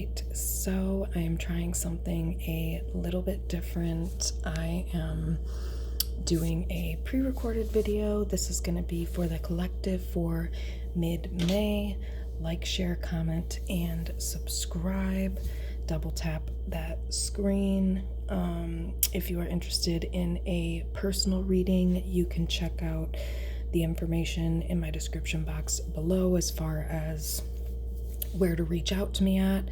right, so I am trying something a little bit different. I am doing a pre-recorded video. This is going to be for the collective for mid-May. Like, share, comment, and subscribe. Double tap that screen. If you are interested in a personal reading, you can check out the information in my description box below as far as where to reach out to me at.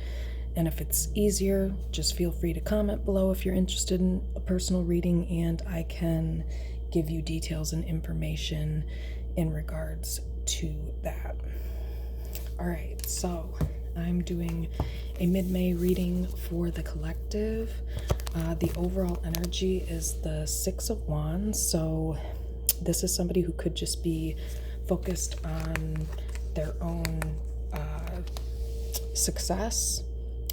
And if it's easier, just feel free to comment below if you're interested in a personal reading, and I can give you details and information in regards to that. All right, so I'm doing a mid-May reading for the collective. The overall energy is the Six of Wands. So this is somebody who could just be focused on their own success.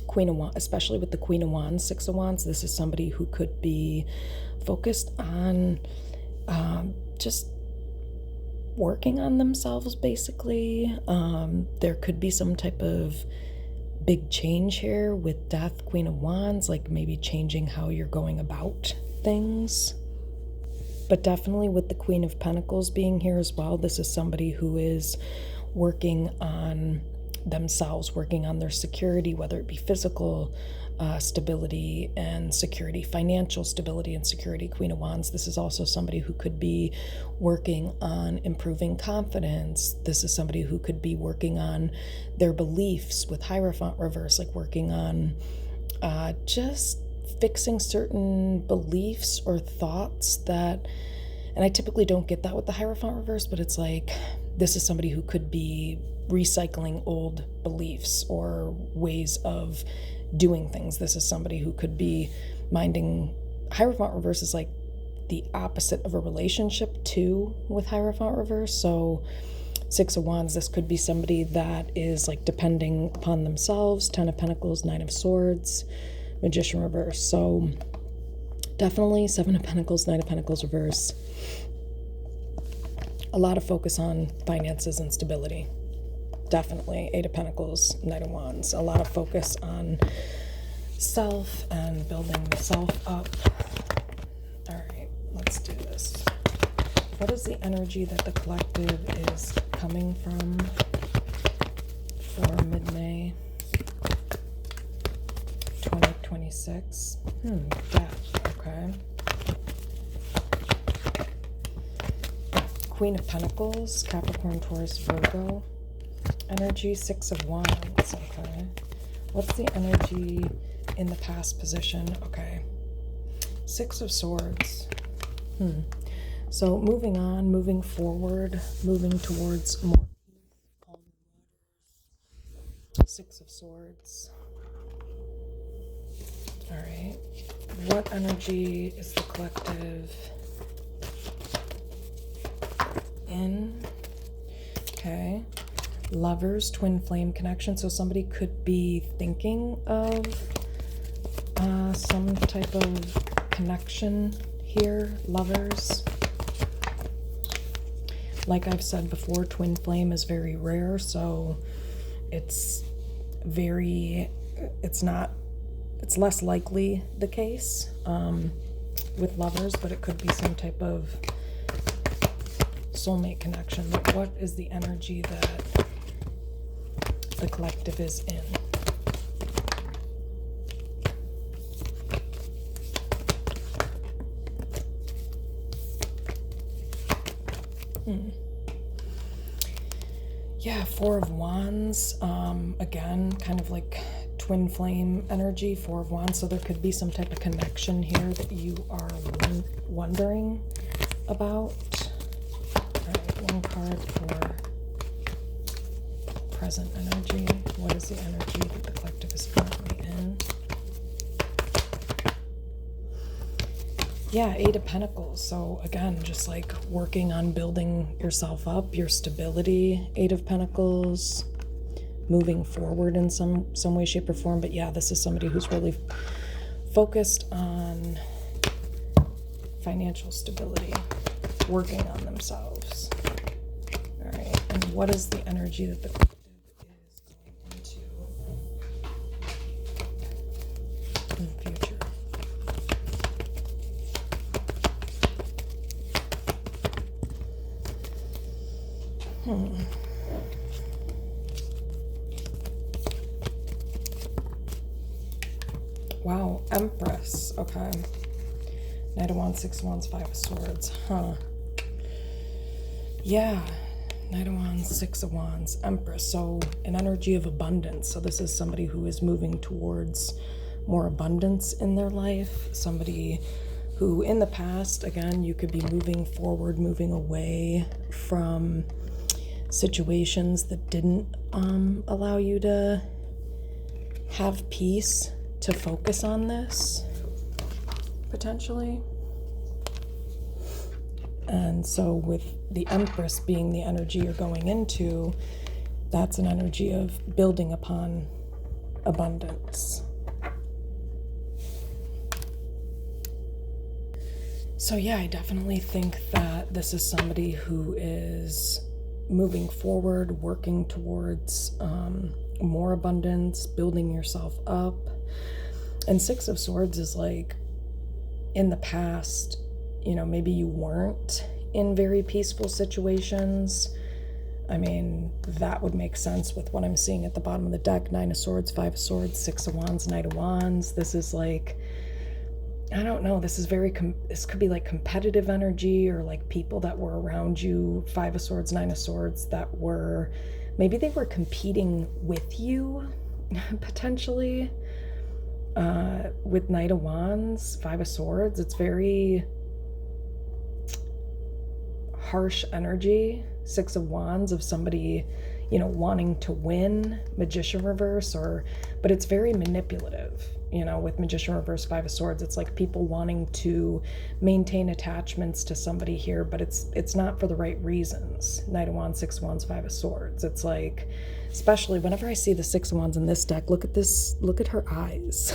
Queen of Wands, especially with the Queen of Wands, Six of Wands, this is somebody who could be focused on just working on themselves, basically. There could be some type of big change here with Death, Queen of Wands, like maybe changing how you're going about things. But definitely with the Queen of Pentacles being here as well, this is somebody who is working on themselves, working on their security, whether it be physical stability and security, financial stability and security. Queen of Wands, this is also somebody who could be working on improving confidence. This is somebody who could be working on their beliefs with Hierophant reverse, like working on just fixing certain beliefs or thoughts that, and I typically don't get that with the Hierophant reverse, but it's like this is somebody who could be recycling old beliefs or ways of doing things. This is somebody who could be minding. Hierophant reverse is like the opposite of a relationship too with Hierophant reverse. So Six of Wands, this could be somebody that is like depending upon themselves. Ten of Pentacles, Nine of Swords, Magician reverse. So definitely Seven of Pentacles, Nine of Pentacles reverse. A lot of focus on finances and stability. Definitely Eight of Pentacles, Knight of Wands. A lot of focus on self and building self up. All right, let's do this. What is the energy that the collective is coming from for mid-May 2026? Death, okay. Queen of Pentacles, Capricorn, Taurus, Virgo. Energy, Six of Wands, okay. What's the energy in the past position? Okay. Six of Swords. So moving on, moving forward, moving towards more calm waters. Six of Swords. All right. What energy is the collective in? Okay. Lovers, twin flame connection. So somebody could be thinking of some type of connection here. Lovers. Like I've said before, twin flame is very rare, so it's less likely the case with lovers, but it could be some type of soulmate connection. But what is the energy that the collective is in? Yeah, Four of Wands. Again, kind of like twin flame energy, Four of Wands. So there could be some type of connection here that you are wondering about. All right, one card for present energy. What is the energy that the collective is currently in? Yeah, Eight of Pentacles. So again, just like working on building yourself up, your stability. Eight of Pentacles, moving forward in some way, shape, or form. But yeah, this is somebody who's really focused on financial stability, working on themselves. All right, and what is the energy that the collective is going into Wow, Empress. Okay. Knight of Wands, Six of Wands, Five of Swords. Huh. Yeah. Knight of Wands, Six of Wands, Empress. So an energy of abundance. So this is somebody who is moving towards more abundance in their life. Somebody who in the past, again, you could be moving forward, moving away from situations that didn't allow you to have peace, to focus on this, potentially. And so with the Empress being the energy you're going into, that's an energy of building upon abundance. So yeah, I definitely think that this is somebody who is moving forward, working towards more abundance, building yourself up. And Six of Swords is like, in the past, you know, maybe you weren't in very peaceful situations. I mean, that would make sense with what I'm seeing at the bottom of the deck. Nine of Swords, Five of Swords, Six of Wands, Knight of Wands. This is like, I don't know, this is very, this could be like competitive energy, or like people that were around you, Five of Swords, Nine of Swords, that were, maybe they were competing with you, potentially. With Knight of Wands, Five of Swords, it's very harsh energy. Six of Wands of somebody, you know, wanting to win, Magician reverse, but it's very manipulative, you know, with Magician reverse, Five of Swords. It's like people wanting to maintain attachments to somebody here, but it's not for the right reasons. Knight of Wands, Six of Wands, Five of Swords. It's like, especially whenever I see the Six of Wands in this deck, look at this, look at her eyes.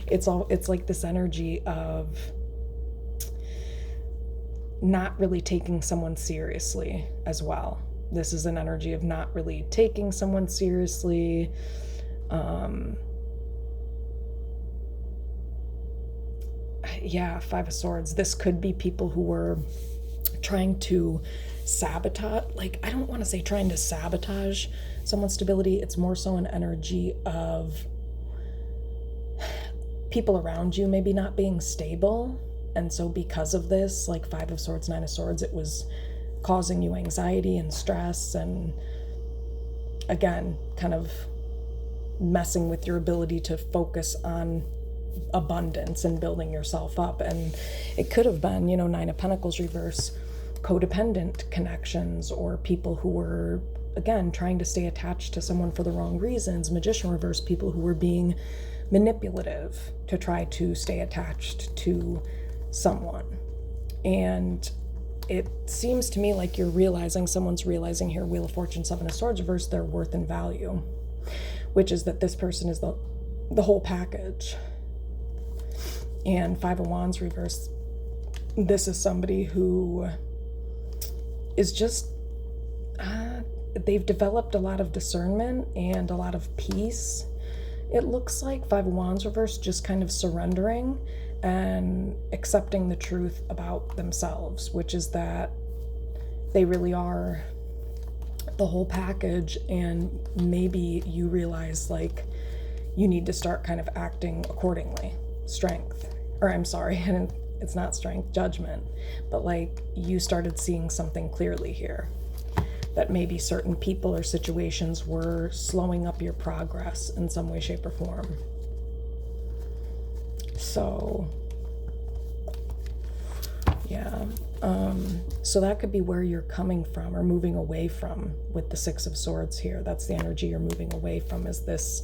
It's like this energy of not really taking someone seriously as well. This is an energy of not really taking someone seriously. Yeah, Five of Swords. This could be people who were trying to sabotage, like, I don't want to say trying to sabotage someone's stability. It's more so an energy of people around you maybe not being stable. And so because of this, like Five of Swords, Nine of Swords, it was causing you anxiety and stress, and again, kind of messing with your ability to focus on abundance and building yourself up. And it could have been, you know, Nine of Pentacles reverse, codependent connections, or people who were, again, trying to stay attached to someone for the wrong reasons. Magician reverse, people who were being manipulative to try to stay attached to someone. And it seems to me like you're realizing, someone's realizing here, Wheel of Fortune, Seven of Swords reverse, their worth and value, which is that this person is the whole package. And Five of Wands reverse, this is somebody who is just, they've developed a lot of discernment and a lot of peace. It looks like Five of Wands reverse just kind of surrendering and accepting the truth about themselves, which is that they really are the whole package. And maybe you realize, like, you need to start kind of acting accordingly. Strength, or I'm sorry, it's not strength, judgment, but like you started seeing something clearly here, that maybe certain people or situations were slowing up your progress in some way, shape, or form. So yeah, so that could be where you're coming from or moving away from with the Six of Swords here. That's the energy you're moving away from, is this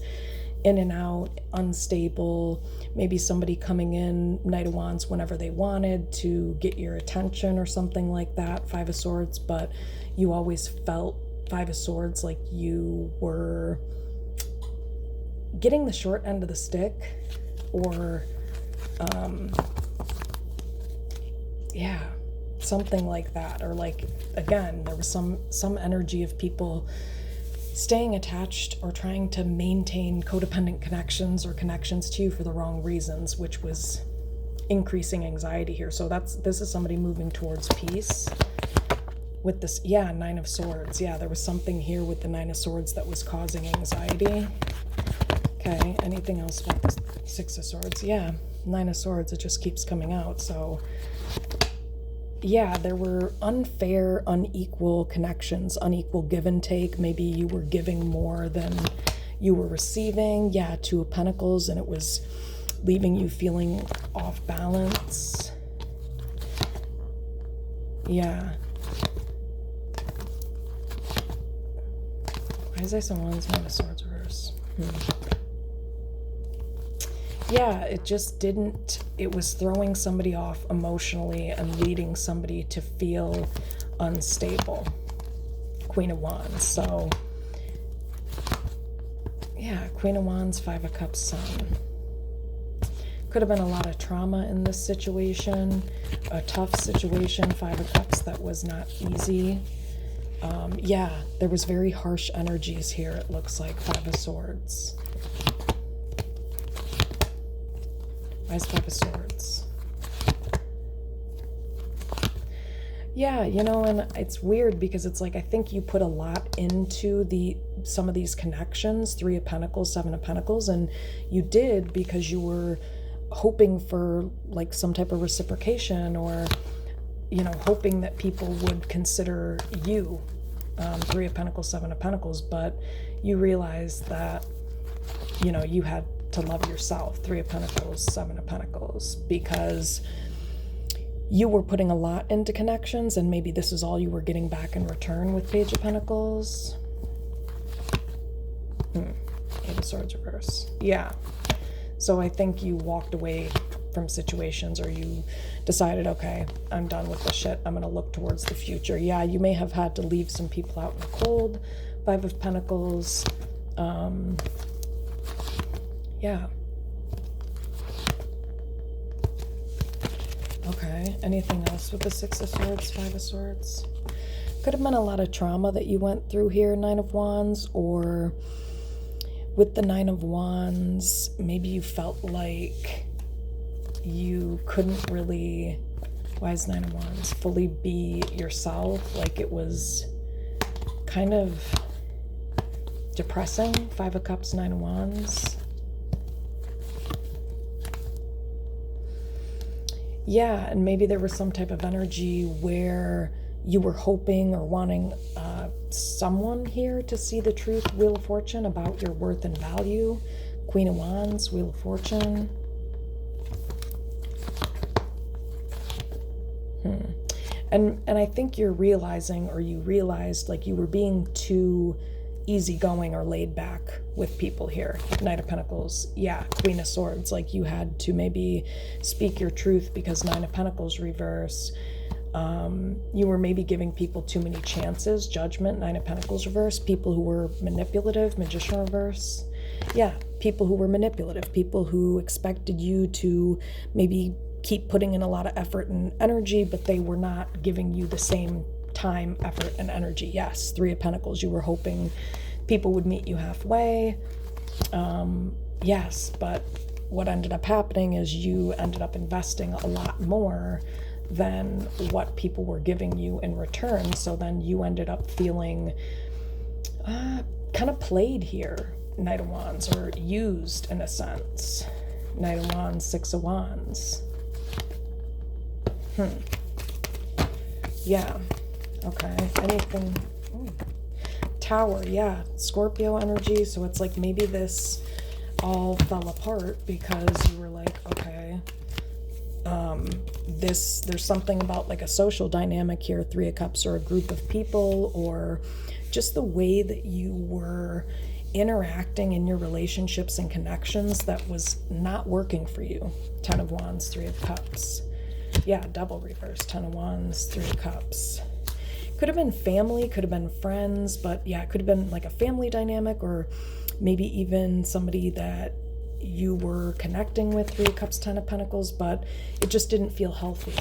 in and out, unstable, maybe somebody coming in, Knight of Wands, whenever they wanted to get your attention or something like that, Five of Swords, but you always felt, Five of Swords, like you were getting the short end of the stick, or yeah, something like that. Or like, again, there was some energy of people staying attached or trying to maintain codependent connections or connections to you for the wrong reasons, which was increasing anxiety here. So this is somebody moving towards peace. with this, yeah, Nine of Swords. Yeah, there was something here with the Nine of Swords that was causing anxiety. Okay, anything else about the Six of Swords? Yeah, Nine of Swords, it just keeps coming out. So yeah, there were unfair, unequal connections, unequal give and take. Maybe you were giving more than you were receiving. Yeah, Two of Pentacles, and it was leaving you feeling off balance. Yeah. Why is Ace of Wands, Nine of Swords reverse? Yeah, it just didn't, it was throwing somebody off emotionally and leading somebody to feel unstable. Queen of Wands. So yeah, Queen of Wands, Five of Cups, Sun. Could have been a lot of trauma in this situation, a tough situation. Five of Cups, that was not easy. Yeah, there was very harsh energies here, it looks like. Five of Swords. Why is Five of Swords? Yeah, you know, and it's weird because it's like, I think you put a lot into some of these connections. Three of Pentacles, Seven of Pentacles, and you did because you were hoping for like some type of reciprocation, or, you know, hoping that people would consider you. Three of Pentacles, Seven of Pentacles, but you realized that, you know, you had to love yourself. Three of Pentacles, Seven of Pentacles, because you were putting a lot into connections, and maybe this is all you were getting back in return with Page of Pentacles. Eight of Swords reverse. Yeah. So I think you walked away from situations, or you decided, okay, I'm done with this shit. I'm going to look towards the future. Yeah, you may have had to leave some people out in the cold. Five of Pentacles. Yeah. Okay, anything else with the Six of Swords, Five of Swords? Could have been a lot of trauma that you went through here, Nine of Wands, or with the Nine of Wands, maybe you felt like you couldn't really, why is Nine of Wands, fully be yourself. Like it was kind of depressing. Five of Cups, Nine of Wands. Yeah, and maybe there was some type of energy where you were hoping or wanting someone here to see the truth, Wheel of Fortune, about your worth and value. Queen of Wands, Wheel of Fortune. And I think you're realizing, or you realized, like you were being too easygoing or laid back with people here. Knight of Pentacles, yeah, Queen of Swords, like you had to maybe speak your truth because Nine of Pentacles reverse. You were maybe giving people too many chances. Judgment, Nine of Pentacles reverse. People who were manipulative, Magician reverse. Yeah, people who were manipulative, people who expected you to maybe keep putting in a lot of effort and energy, but they were not giving you the same time, effort, and energy. Yes, Three of Pentacles, you were hoping people would meet you halfway. Yes, but what ended up happening is you ended up investing a lot more than what people were giving you in return. So then you ended up feeling kind of played here, Knight of Wands, or used in a sense. Knight of Wands, Six of Wands. Yeah. Okay. Anything? Ooh. Tower. Yeah. Scorpio energy. So it's like maybe this all fell apart because you were like, okay, there's something about like a social dynamic here, Three of Cups, or a group of people, or just the way that you were interacting in your relationships and connections that was not working for you. Ten of Wands, Three of Cups. Yeah, double reverse. Ten of Wands, Three of Cups. Could have been family, could have been friends, but yeah, it could have been like a family dynamic, or maybe even somebody that you were connecting with, Three of Cups, Ten of Pentacles, but it just didn't feel healthy.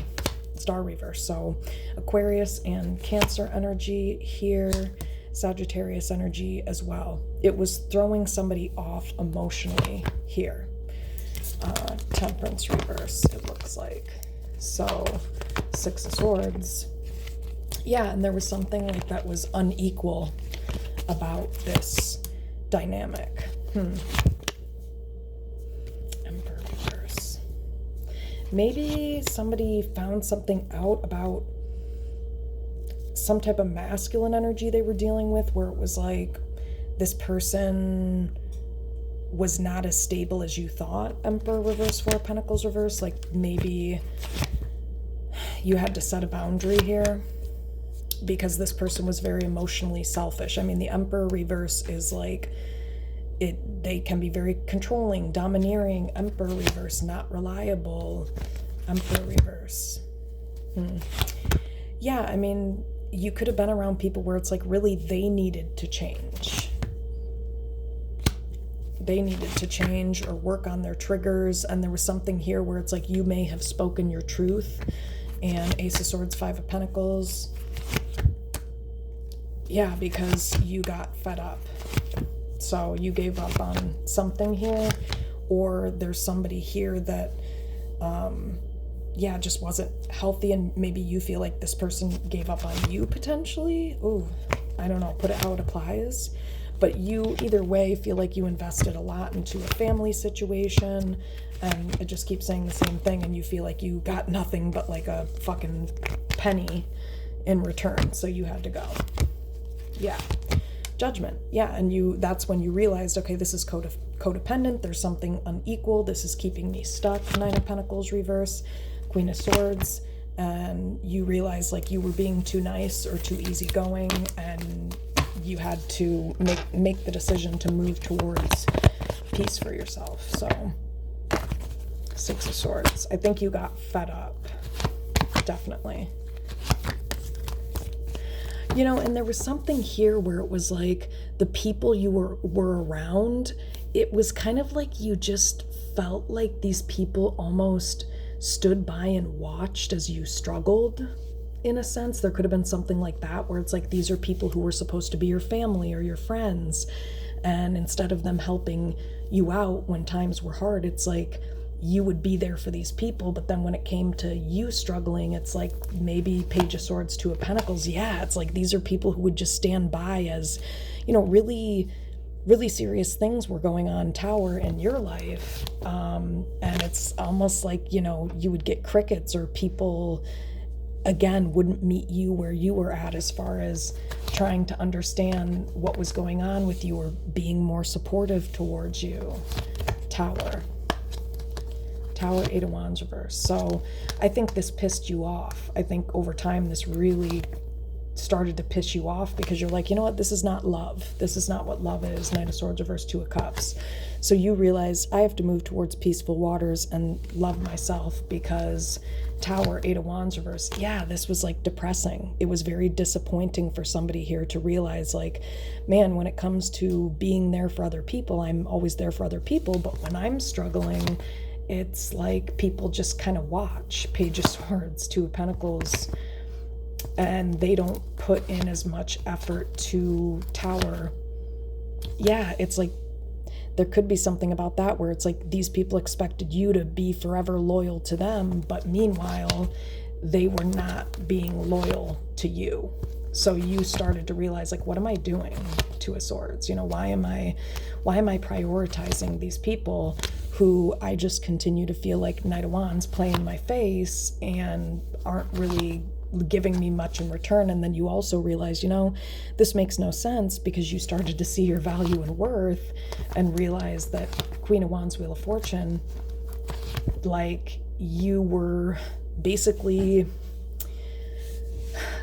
Star reverse. So Aquarius and Cancer energy here, Sagittarius energy as well. It was throwing somebody off emotionally here. Temperance reverse, it looks like. So Six of Swords. Yeah, and there was something like that was unequal about this dynamic. Emperor reverse. Maybe somebody found something out about some type of masculine energy they were dealing with, where it was like this person was not as stable as you thought. Emperor reverse, Four of Pentacles reverse. Like maybe you had to set a boundary here because this person was very emotionally selfish. I mean, the Emperor reverse is like, they can be very controlling, domineering. Emperor reverse, not reliable. Emperor reverse. Yeah, I mean, you could have been around people where it's like really they needed to change. They needed to change or work on their triggers, and there was something here where it's like you may have spoken your truth. And Ace of Swords, Five of Pentacles. Yeah, because you got fed up. So you gave up on something here, or there's somebody here that, yeah, just wasn't healthy, and maybe you feel like this person gave up on you potentially. Ooh, I don't know, put it how it applies. But you, either way, feel like you invested a lot into a family situation, and it just keeps saying the same thing, and you feel like you got nothing but like a fucking penny in return, so you had to go. Yeah. Judgment. Yeah, and that's when you realized, okay, this is codependent, there's something unequal, this is keeping me stuck. Nine of Pentacles reverse, Queen of Swords, and you realized like you were being too nice or too easygoing, and you had to make the decision to move towards peace for yourself. So, Six of Swords. I think you got fed up. Definitely. You know, and there was something here where it was like the people you were around, it was kind of like you just felt like these people almost stood by and watched as you struggled. In a sense, there could have been something like that where it's like these are people who were supposed to be your family or your friends, and instead of them helping you out when times were hard, it's like you would be there for these people, but then when it came to you struggling, it's like maybe Page of Swords, Two of Pentacles. Yeah, it's like these are people who would just stand by as, you know, really serious things were going on, Tower, in your life, and it's almost like, you know, you would get crickets, or people again wouldn't meet you where you were at as far as trying to understand what was going on with you or being more supportive towards you. Tower, Eight of Wands reverse. So I think this pissed you off. I think over time this really started to piss you off because you're like, you know what, this is not love. This is not what love is. Knight of Swords reverse, Two of Cups. So you realize I have to move towards peaceful waters and love myself, because Tower, Eight of Wands reverse. Yeah, this was like depressing. It was very disappointing for somebody here to realize like, man, when it comes to being there for other people, I'm always there for other people, but when I'm struggling, it's like people just kind of watch. Page of Swords, Two of Pentacles, and they don't put in as much effort to Tower. Yeah, it's like there could be something about that where it's like these people expected you to be forever loyal to them, but meanwhile they were not being loyal to you. So you started to realize, like, what am I doing? Two of Swords, you know, why am I prioritizing these people who I just continue to feel like Knight of Wands play in my face and aren't really giving me much in return? And then you also realize, you know, this makes no sense, because you started to see your value and worth and realize that Queen of Wands, Wheel of Fortune, like you were basically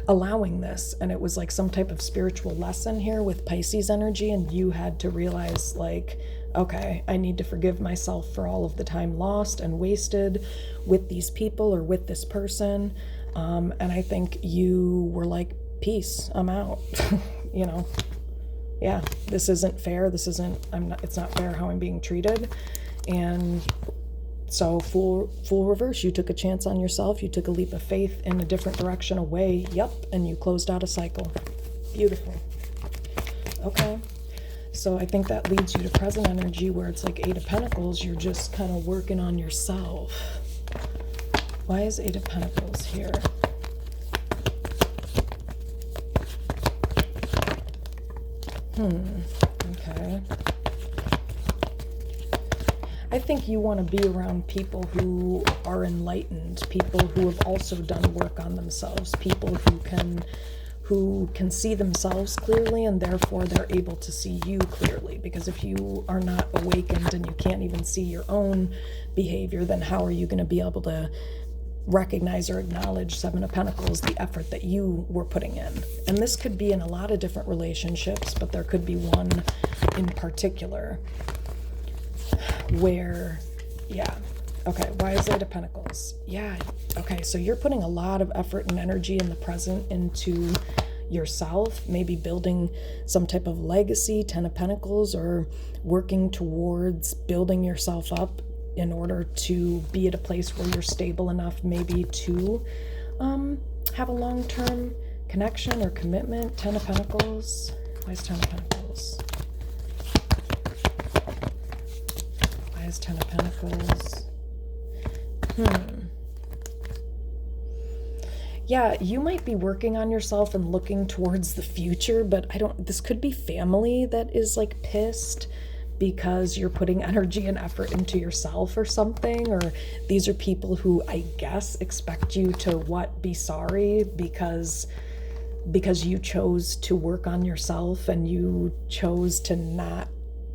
allowing this, and it was like some type of spiritual lesson here with Pisces energy, and you had to realize like, okay, I need to forgive myself for all of the time lost and wasted with these people or with this person. And I think you were like, peace, I'm out. You know, yeah, this isn't fair. It's not fair how I'm being treated. And so full reverse, you took a chance on yourself. You took a leap of faith in a different direction away. Yep. And you closed out a cycle. Beautiful. Okay. So I think that leads you to present energy, where it's like Eight of Pentacles. You're just kind of working on yourself. Why is Eight of Pentacles here? Okay. I think you want to be around people who are enlightened, people who have also done work on themselves, people who can see themselves clearly, and therefore they're able to see you clearly. Because if you are not awakened and you can't even see your own behavior, then how are you going to be able to recognize or acknowledge Seven of Pentacles, the effort that you were putting in? And this could be in a lot of different relationships, but there could be one in particular where, yeah, okay, why is Eight of Pentacles? Yeah, okay, so you're putting a lot of effort and energy in the present into yourself, maybe building some type of legacy, Ten of Pentacles, or working towards building yourself up in order to be at a place where you're stable enough maybe to have a long-term connection or commitment. Ten of Pentacles. Why is Ten of Pentacles? Why is Ten of Pentacles? Yeah, you might be working on yourself and looking towards the future, but this could be family that is like pissed because you're putting energy and effort into yourself or something, or these are people who I guess expect you to be sorry because you chose to work on yourself and you chose to not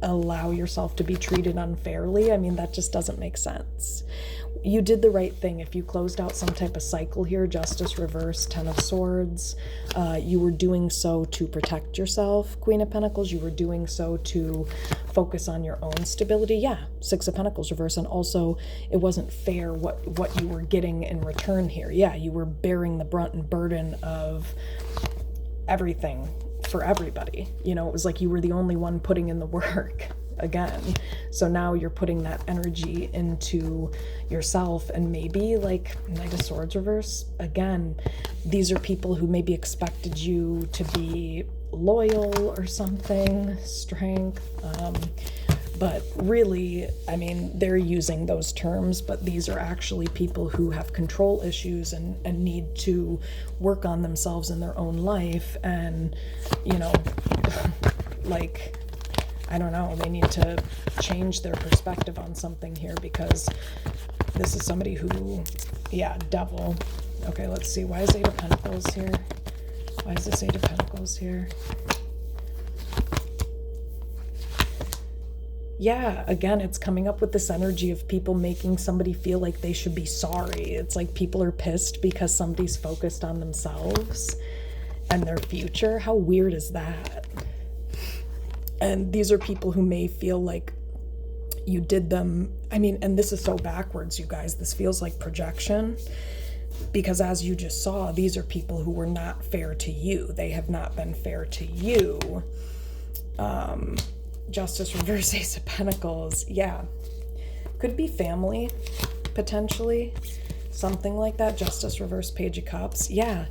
allow yourself to be treated unfairly. I mean, that just doesn't make sense. You did the right thing. If you closed out some type of cycle here, Justice reverse, Ten of Swords, you were doing so to protect yourself, Queen of Pentacles. You were doing so to focus on your own stability. Yeah, Six of Pentacles reverse. And also, it wasn't fair what you were getting in return here. Yeah, you were bearing the brunt and burden of everything for everybody. You know, it was like you were the only one putting in the work again. So now you're putting that energy into yourself, and maybe like Knight of Swords reverse again, these are people who maybe expected you to be loyal or something, strength, but really, I mean, they're using those terms, but these are actually people who have control issues and need to work on themselves in their own life. And, you know, like, I don't know, they need to change their perspective on something here, because this is somebody who, yeah, Devil. Okay, let's see. Why is Eight of Pentacles here? Why is this Eight of Pentacles here? Yeah, again, it's coming up with this energy of people making somebody feel like they should be sorry. It's like people are pissed because somebody's focused on themselves and their future. How weird is that? And these are people who may feel like you did them. I mean, and this is so backwards, you guys. This feels like projection, because as you just saw, these are people who were not fair to you. They have not been fair to you. Justice reverse, Ace of Pentacles. Yeah. Could be family, potentially. Something like that. Justice reverse, Page of Cups. Yeah.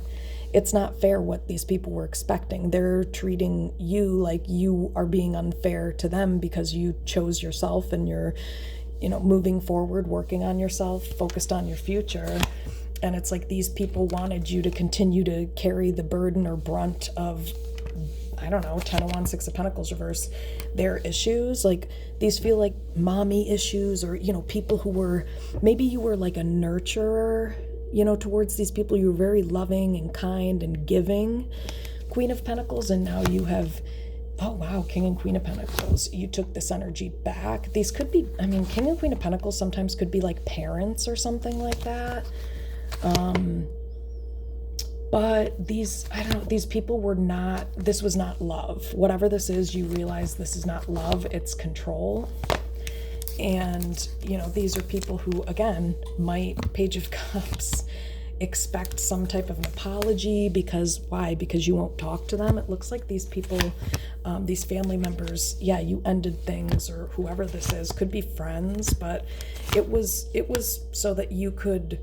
It's not fair what these people were expecting. They're treating you like you are being unfair to them because you chose yourself and you're, you know, moving forward, working on yourself, focused on your future. And it's like these people wanted you to continue to carry the burden or brunt of, I don't know, Ten of Wands, Six of Pentacles reverse, their issues. Like, these feel like mommy issues, or, you know, people who were, maybe you were like a nurturer, you know, towards these people. You were very loving and kind and giving, Queen of Pentacles, and now you have, oh wow, King and Queen of Pentacles. You took this energy back. These could be, I mean, King and Queen of Pentacles sometimes could be like parents or something like that. But these, I don't know, these people were not, this was not love. Whatever this is, you realize this is not love, it's control. And, you know, these are people who, again, might, Page of Cups, expect some type of an apology because, why? Because you won't talk to them. It looks like these people, these family members, yeah, you ended things, or whoever this is, could be friends, but it was so that you could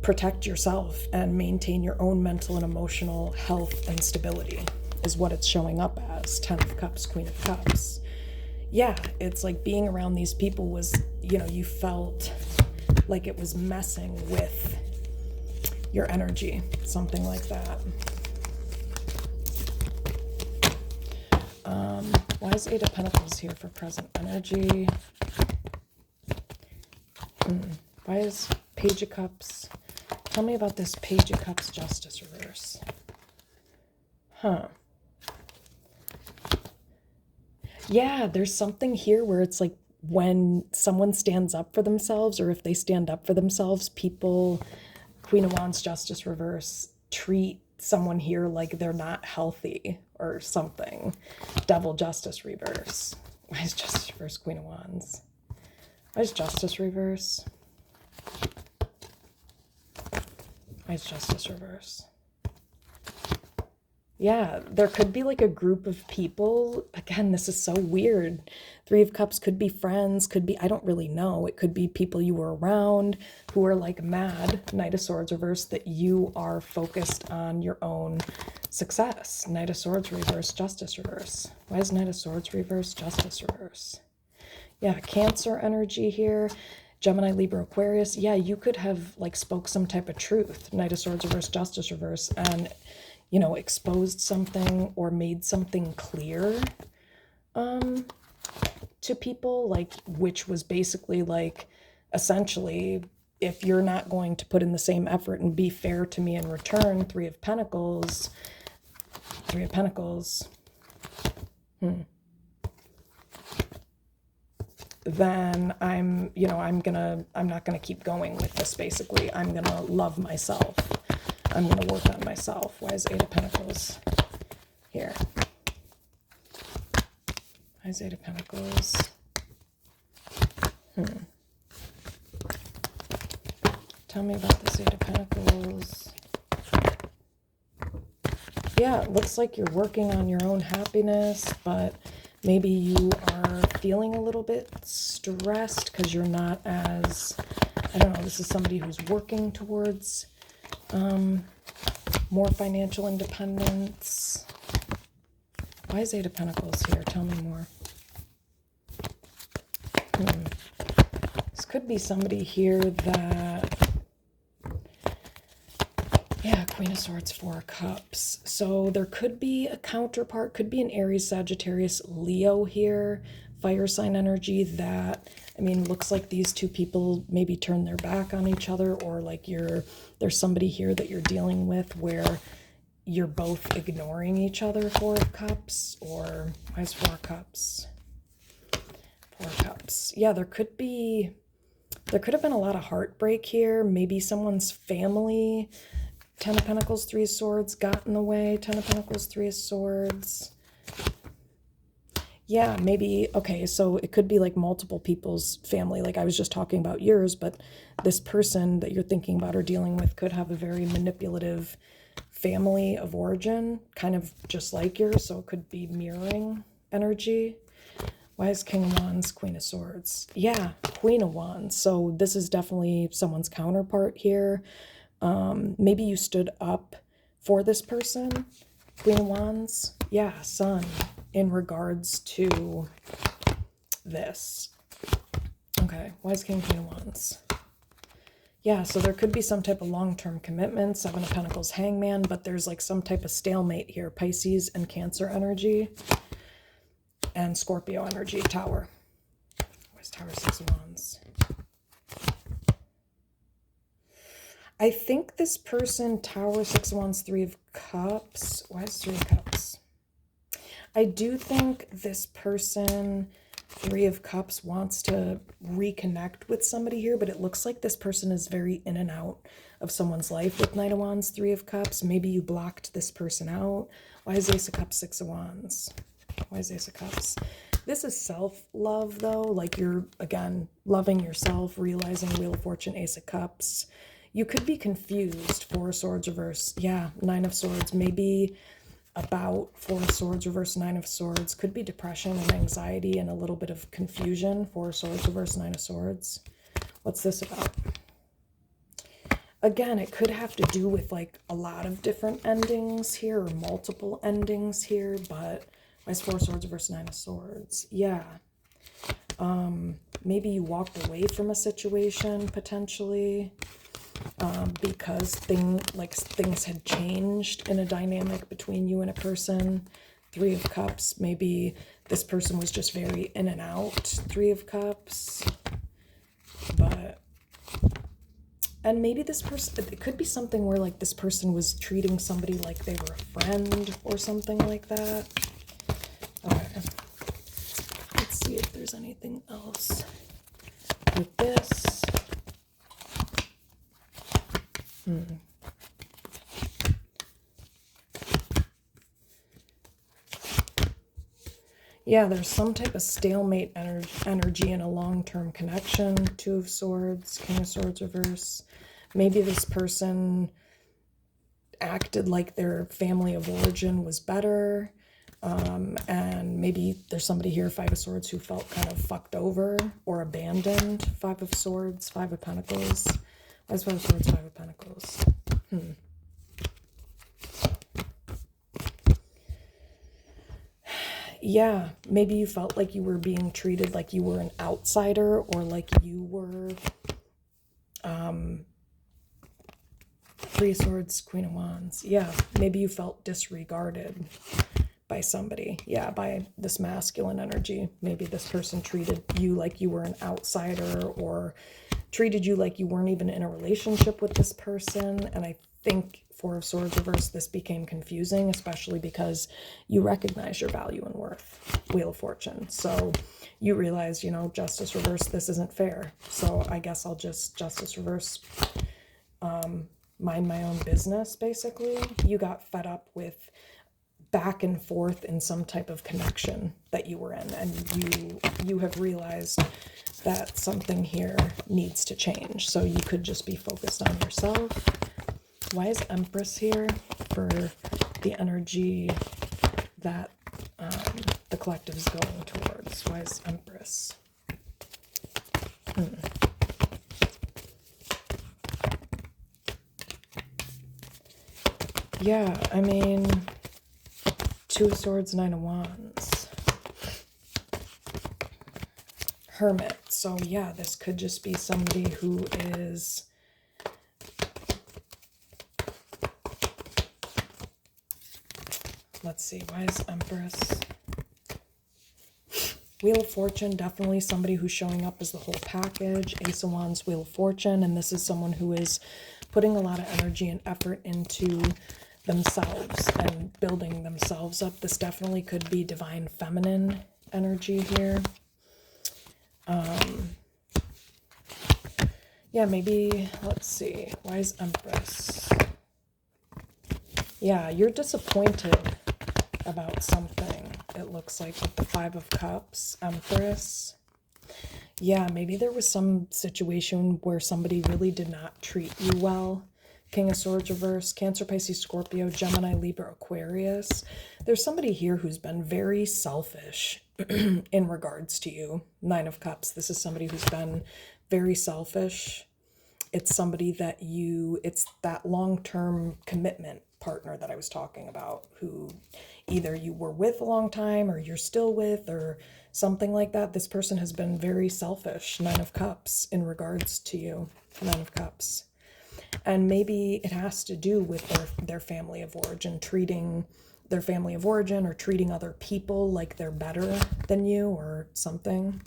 protect yourself and maintain your own mental and emotional health and stability, is what it's showing up as. Ten of Cups, Queen of Cups. Yeah, it's like being around these people was, you know, you felt like it was messing with your energy, something like that. Why is Eight of Pentacles here for present energy? Why is Page of Cups? Tell me about this Page of Cups Justice reverse. Yeah, there's something here where it's like when someone stands up for themselves, or if they stand up for themselves, people, Queen of Wands Justice reverse, treat someone here like they're not healthy or something. Devil Justice reverse. Why is Justice reverse Queen of Wands? Why is Justice reverse? Why is Justice reverse? Yeah, there could be like a group of people. Again, this is so weird. Three of Cups could be friends, could be, I don't really know. It could be people you were around who are like mad, Knight of Swords reverse, that you are focused on your own success. Knight of Swords reverse, Justice reverse. Why is Knight of Swords reverse, Justice reverse? Yeah, Cancer energy here. Gemini, Libra, Aquarius. Yeah, you could have like spoke some type of truth. Knight of Swords reverse, Justice reverse, and you know, exposed something or made something clear to people, like, which was basically like, essentially, if you're not going to put in the same effort and be fair to me in return, Three of Pentacles, then I'm not gonna keep going with this, basically. I'm gonna love myself. I'm gonna work on myself. Why is Eight of Pentacles here? Why is Eight of Pentacles? Tell me about this Eight of Pentacles. Yeah, it looks like you're working on your own happiness, but maybe you are feeling a little bit stressed because you're not as, I don't know, this is somebody who's working towards more financial independence. Why is Eight of Pentacles here? Tell me more. This could be somebody here that, yeah, Queen of Swords, Four of Cups. So there could be a counterpart, could be an Aries, Sagittarius, Leo here, fire sign energy that, I mean, looks like these two people maybe turn their back on each other, or like there's somebody here that you're dealing with where you're both ignoring each other, Four of Cups, or why is Four of Cups? Four of Cups. Yeah, there could have been a lot of heartbreak here. Maybe someone's family, Ten of Pentacles, Three of Swords, got in the way. Ten of Pentacles, Three of Swords. Yeah, maybe, okay, so it could be like multiple people's family. Like I was just talking about yours, but this person that you're thinking about or dealing with could have a very manipulative family of origin, kind of just like yours, so it could be mirroring energy. Why is King of Wands, Queen of Swords? Yeah, Queen of Wands. So this is definitely someone's counterpart here. Maybe you stood up for this person, Queen of Wands. Yeah, Sun, in regards to this. Okay, why is King, Queen of Wands? Yeah, so there could be some type of long-term commitment, Seven of Pentacles, Hangman, but there's like some type of stalemate here, Pisces and Cancer energy, and Scorpio energy, Tower. Where's Tower, Six of Wands? I think this person, Tower, Six of Wands, Three of Cups. Why is Three of Cups? I do think this person, Three of Cups, wants to reconnect with somebody here, but it looks like this person is very in and out of someone's life with Knight of Wands, Three of Cups. Maybe you blocked this person out. Why is Ace of Cups, Six of Wands? Why is Ace of Cups? This is self-love, though. Like you're, again, loving yourself, realizing Wheel of Fortune, Ace of Cups. You could be confused. Four of Swords reverse. Yeah, Nine of Swords. Maybe about Four of Swords reverse, Nine of Swords. Could be depression and anxiety and a little bit of confusion. Four of Swords reverse, Nine of Swords. What's this about? Again, it could have to do with like a lot of different endings here, or multiple endings here, but why is Four of Swords reverse, Nine of Swords? Yeah. Maybe you walked away from a situation potentially. Because things had changed in a dynamic between you and a person. Three of Cups, maybe this person was just very in and out, Three of Cups. But, and maybe this person, it could be something where like this person was treating somebody like they were a friend or something like that. Okay. Let's see if there's anything else with this. Yeah, there's some type of stalemate energy in a long-term connection. Two of Swords, King of Swords reverse. Maybe this person acted like their family of origin was better. And maybe there's somebody here, Five of Swords, who felt kind of fucked over or abandoned. Five of Swords, Five of Pentacles. Why is Five of Swords, Five of Pentacles? Yeah, maybe you felt like you were being treated like you were an outsider, or like you were, Three of Swords, Queen of Wands. Yeah, maybe you felt disregarded by somebody. Yeah, by this masculine energy. Maybe this person treated you like you were an outsider, or treated you like you weren't even in a relationship with this person. And I think Four of Swords reverse, this became confusing, especially because you recognize your value and worth. Wheel of Fortune. So you realize, you know, Justice reverse, this isn't fair. So I guess I'll just Justice reverse, mind my own business, basically. You got fed up with back and forth in some type of connection that you were in, and you have realized that something here needs to change. So you could just be focused on yourself. Why is Empress here for the energy that the collective is going towards? Why is Empress? Yeah, I mean, Two of Swords, Nine of Wands. Hermit. So yeah, this could just be somebody who is let's see, why is Empress? Wheel of Fortune, definitely somebody who's showing up as the whole package. Ace of Wands, Wheel of Fortune, and this is someone who is putting a lot of energy and effort into themselves and building themselves up. This definitely could be divine feminine energy here. Yeah, maybe, let's see, why is Empress? Yeah, you're disappointed about something, it looks like, with the Five of Cups, Empress. Yeah, maybe there was some situation where somebody really did not treat you well. King of Swords reverse, Cancer, Pisces, Scorpio, Gemini, Libra, Aquarius. There's somebody here who's been very selfish in regards to you. Nine of Cups, this is somebody who's been very selfish. It's somebody that it's that long-term commitment partner that I was talking about, who either you were with a long time or you're still with or something like that. This person has been very selfish, Nine of Cups, in regards to you, Nine of Cups. And maybe it has to do with their family of origin, treating their family of origin or treating other people like they're better than you or something.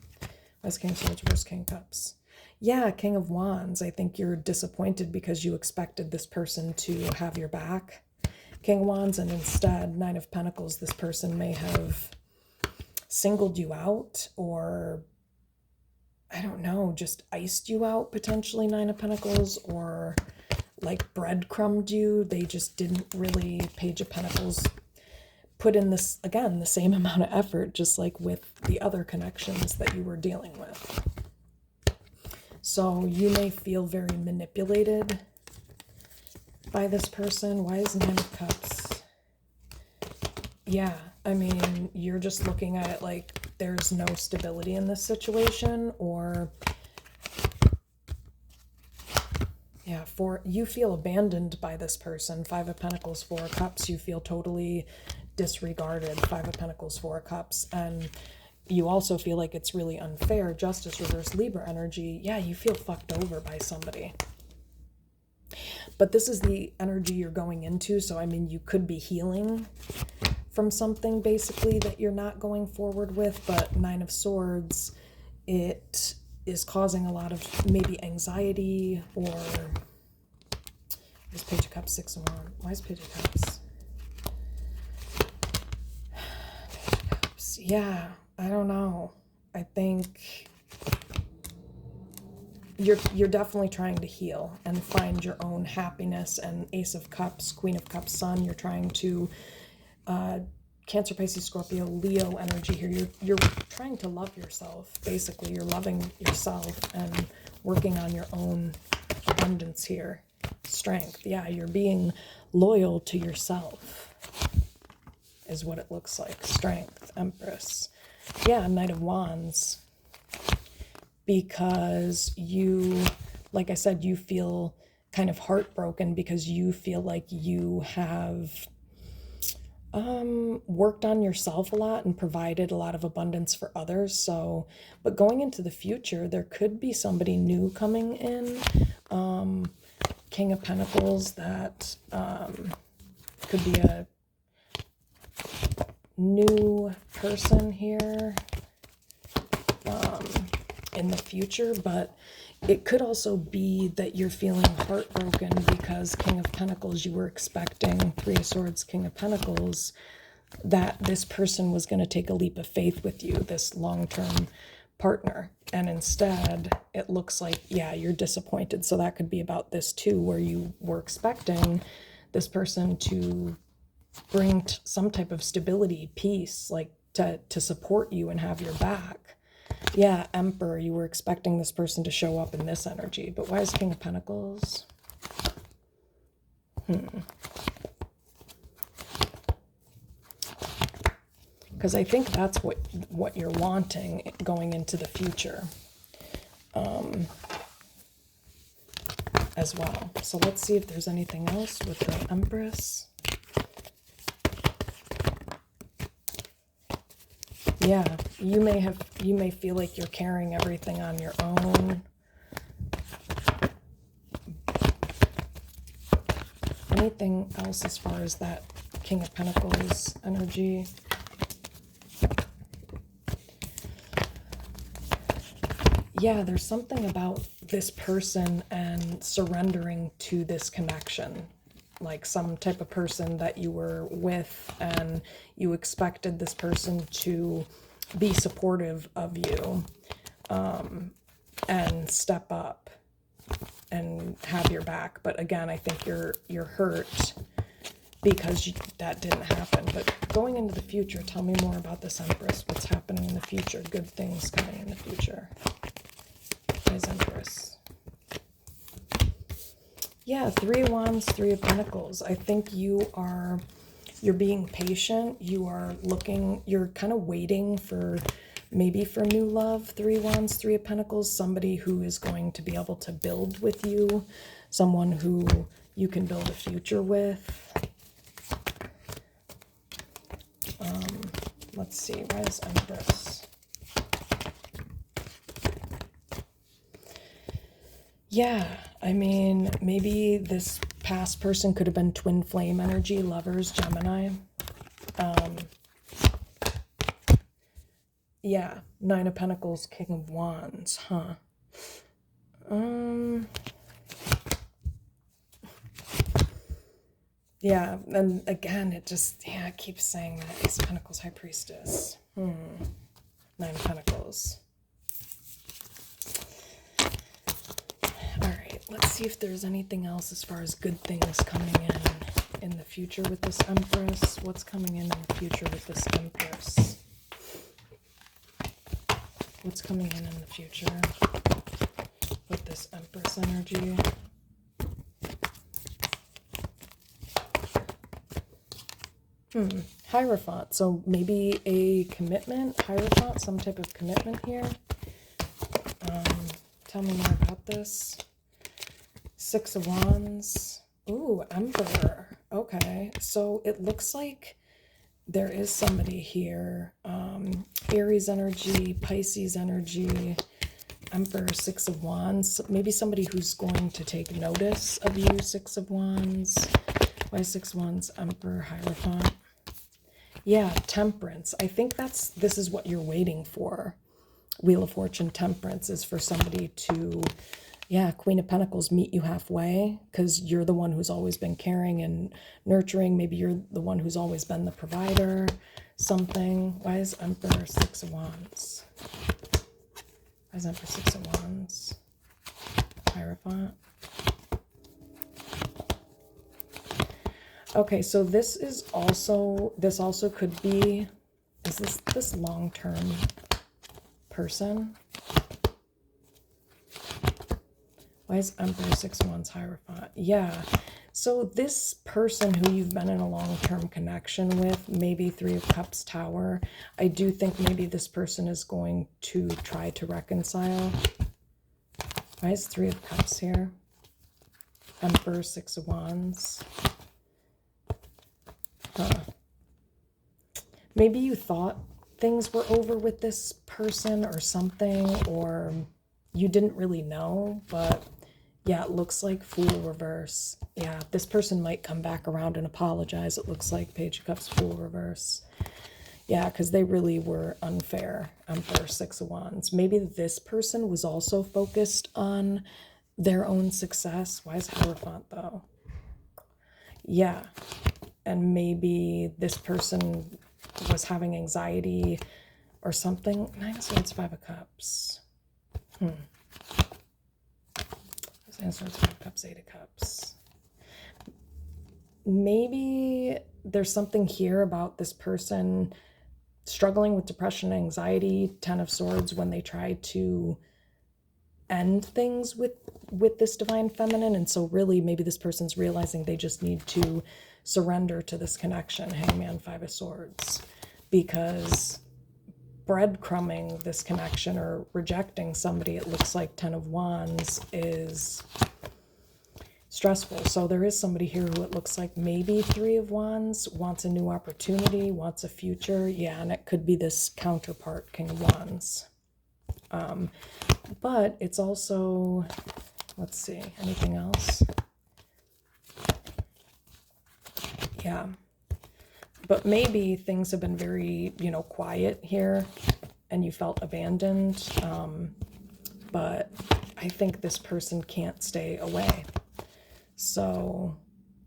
Why's King of Swords versus King of Cups? Yeah, King of Wands. I think you're disappointed because you expected this person to have your back. King of Wands, and instead, Nine of Pentacles, this person may have singled you out, or I don't know, just iced you out, potentially, Nine of Pentacles, or like breadcrumbed you. They just didn't really, Page of Pentacles, put in this, again, the same amount of effort, just like with the other connections that you were dealing with. So you may feel very manipulated by this person. Why is Nine of Cups? Yeah, I mean, you're just looking at it like there's no stability in this situation, or yeah, you feel abandoned by this person. Five of Pentacles, Four of Cups, you feel totally disregarded. Five of Pentacles, Four of Cups, and you also feel like it's really unfair. Justice reverse, Libra energy. Yeah, you feel fucked over by somebody. But this is the energy you're going into, so I mean, you could be healing from something basically that you're not going forward with, but Nine of Swords, it is causing a lot of maybe anxiety, or there's Page of Cups, Six of Wands. Why is Page of Cups? Page of Cups. Yeah, I don't know. I think you're definitely trying to heal and find your own happiness. And Ace of Cups, Queen of Cups, Sun, you're trying to Cancer, Pisces, Scorpio, Leo energy here. You're trying to love yourself. Basically, you're loving yourself and working on your own abundance here. Strength. Yeah, you're being loyal to yourself is what it looks like. Strength. Empress. Yeah, Knight of Wands. Because you, like I said, you feel kind of heartbroken because you feel like you have worked on yourself a lot and provided a lot of abundance for others. So, but going into the future, there could be somebody new coming in. King of Pentacles, that could be a new person here in the future, but it could also be that you're feeling heartbroken because King of Pentacles, you were expecting, Three of Swords, King of Pentacles, that this person was going to take a leap of faith with you, this long-term partner. And instead, it looks like, yeah, you're disappointed. So that could be about this too, where you were expecting this person to bring some type of stability, peace, like to support you and have your back. Yeah, Emperor, you were expecting this person to show up in this energy. But why is King of Pentacles? Because I think that's what you're wanting going into the future as well. So let's see if there's anything else with the Empress. Yeah, you may feel like you're carrying everything on your own. Anything else as far as that King of Pentacles energy? Yeah, there's something about this person and surrendering to this connection. Like some type of person that you were with and you expected this person to be supportive of you and step up and have your back. But again, I think you're hurt because that didn't happen. But going into the future, tell me more about this Empress. What's happening in the future? Good things coming in the future. Guys, Empress. Yeah, Three of Wands, Three of Pentacles. I think you're being patient. You're kind of waiting for new love. Three of Wands, Three of Pentacles, somebody who is going to be able to build with you, someone who you can build a future with. Let's see, why is Empress? Yeah, I mean, maybe this past person could have been twin flame energy, lovers, Gemini. Yeah, Nine of Pentacles, King of Wands, huh? Yeah, and again, it keeps saying that. Ace of Pentacles, High Priestess. Nine of Pentacles. Let's see if there's anything else as far as good things coming in the future with this Empress. What's coming in the future with this Empress? What's coming in the future with this Empress energy? Hierophant. So maybe a commitment. Hierophant, some type of commitment here. Tell me more about this. Six of Wands. Ooh, Emperor. Okay, so it looks like there is somebody here. Aries energy, Pisces energy, Emperor, Six of Wands. Maybe somebody who's going to take notice of you, Six of Wands. Why Six of Wands, Emperor, Hierophant? Yeah, Temperance. I think this is what you're waiting for. Wheel of Fortune, Temperance is for somebody to, yeah, Queen of Pentacles, meet you halfway, because you're the one who's always been caring and nurturing. Maybe you're the one who's always been the provider, something. Why is Emperor Six of Wands? Why is Emperor Six of Wands? Hierophant. Okay, so this also could be, is this long-term person? Why is Emperor Six of Wands Hierophant? Yeah, so this person who you've been in a long-term connection with, maybe Three of Cups Tower, I do think maybe this person is going to try to reconcile. Why is Three of Cups here? Emperor Six of Wands. Maybe you thought things were over with this person or something, or you didn't really know, but yeah, it looks like Fool reverse. Yeah, this person might come back around and apologize. It looks like Page of Cups, Fool reverse. Yeah, because they really were unfair. Emperor Six of Wands. Maybe this person was also focused on their own success. Why is Hierophant though? Yeah, and maybe this person was having anxiety or something. Nine of Swords, Five of Cups. Nine of Swords, Five of Cups, Eight of Cups. Maybe there's something here about this person struggling with depression and anxiety. Ten of Swords, when they try to end things with this divine feminine, and so really maybe this person's realizing they just need to surrender to this connection. Hangman, Five of Swords, because breadcrumbing this connection or rejecting somebody, it looks like Ten of Wands, is stressful. So there is somebody here who it looks like maybe Three of Wands wants a new opportunity, wants a future. Yeah, and it could be this counterpart, King of Wands. But it's also, let's see, anything else? Yeah. But maybe things have been very, quiet here and you felt abandoned. But I think this person can't stay away. So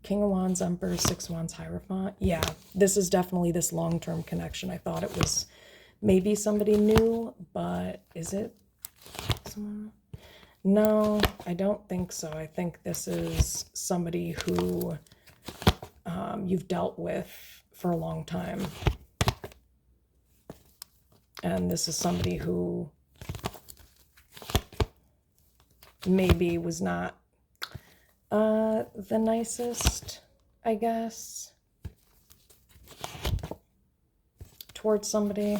King of Wands, Emperor, Six of Wands, Hierophant. Yeah, this is definitely this long-term connection. I thought it was maybe somebody new, but is it someone? No, I don't think so. I think this is somebody who you've dealt with for a long time. And this is somebody who maybe was not the nicest, I guess, towards somebody.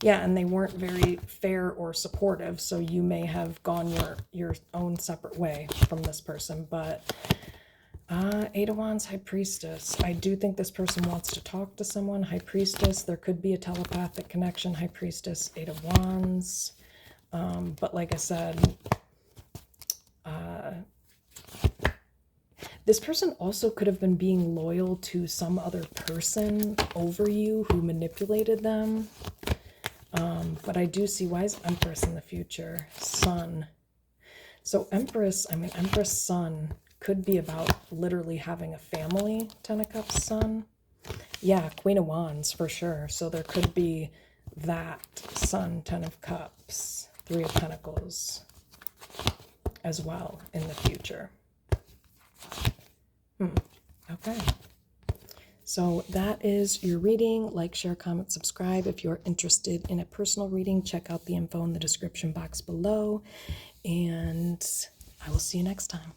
Yeah, and they weren't very fair or supportive, so you may have gone your own separate way from this person. But Eight of Wands, High Priestess. I do think this person wants to talk to someone. High Priestess, there could be a telepathic connection. High Priestess, Eight of Wands. But like I said, this person also could have been being loyal to some other person over you who manipulated them. But I do see, why is Empress in the future? Sun. So Empress Sun could be about literally having a family. Ten of Cups, Sun. Yeah, Queen of Wands for sure. So there could be that Sun, Ten of Cups, Three of Pentacles as well in the future. Okay. So that is your reading. Like, share, comment, subscribe. If you're interested in a personal reading, check out the info in the description box below. And I will see you next time.